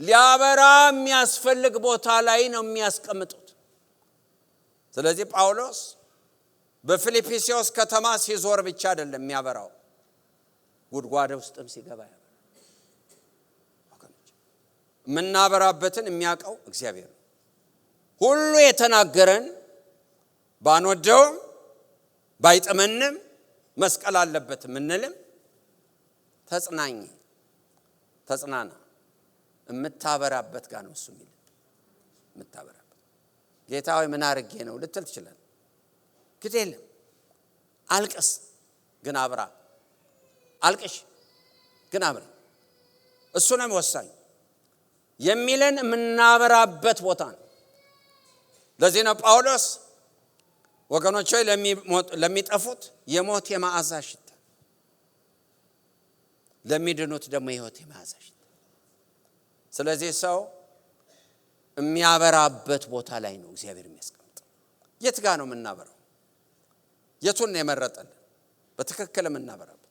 ሊያበራ የሚያስፈልግ ቦታ ላይ ነው የሚያስቀምጡት። ስለዚህ ጳውሎስ በፊልጵስዩስ ከተማ ሲዞር ብቻ አይደለም የሚያበራው፣ ጉድጓድ ውስጥም ሲገባ ያበራል። ምናበራበትን የሚያውቀው እግዚአብሔር ነው። ሁሉ የተናገረን ባንወደውም ባይጠመንም መስቀል አለበት ምንልም ተጽናና የምታበራበት ጋር ነው እሱ የሚል የምታበራበት። ጌታ ሆይ ምን አርጌ ነው ልትል ትችላለህ። ግድ የለም አልቅስ ግን አብራ፣ አልቅሽ ግን አብራ። እሱ ነው ወሳኝ የሚለን የምናበራበት ቦታ ነው። ለዚህ ነው ጳውሎስ ወገኖች ሆይ ለሚጠፉት የሞት የመዓዛ ሽታ፣ ለሚድኑት ደግሞ የሕይወት የመዓዛ ሽታ። ስለዚህ ሰው የሚያበራበት ቦታ ላይ ነው እግዚአብሔር የሚያስቀምጥ። የት ጋር ነው የምናበራው? የቱን ነው የመረጠልን በትክክል የምናበራበት?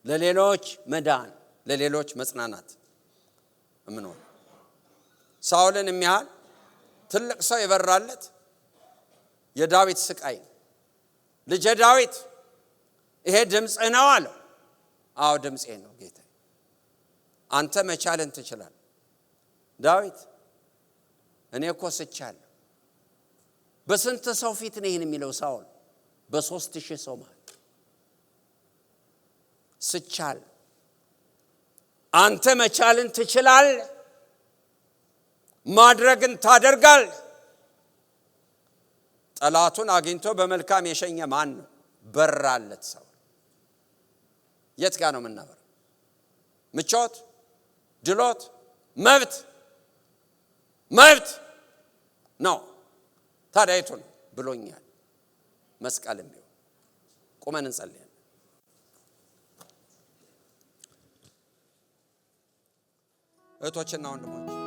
ለሌሎች መዳን፣ ለሌሎች መጽናናት እምነው። ሳኦልን የሚያህል ትልቅ ሰው የበራለት የዳዊት ስቃይ ልጅ ዳዊት ይሄ ድምጽ ነው አለው። አዎ ድምጼ ነው ጌታ፣ አንተ መቻልን ትችላለህ። ዳዊት እኔ እኮ ስቻለሁ። በስንት ሰው ፊት ነው ይሄን የሚለው ሳኦል? በ3000 ሰው ማለት ስቻል። አንተ መቻልን ትችላለህ፣ ማድረግን ታደርጋለህ። ጠላቱን አግኝቶ በመልካም የሸኘ ማን ነው? በራለት ሰው። የት ጋር ነው የምናበራው? ምቾት፣ ድሎት፣ መብት ነው። ታዲያ የቱ ነው ብሎኛል? መስቀልም ቢሆን ቁመን እንጸልያለን። እህቶችና ወንድሞች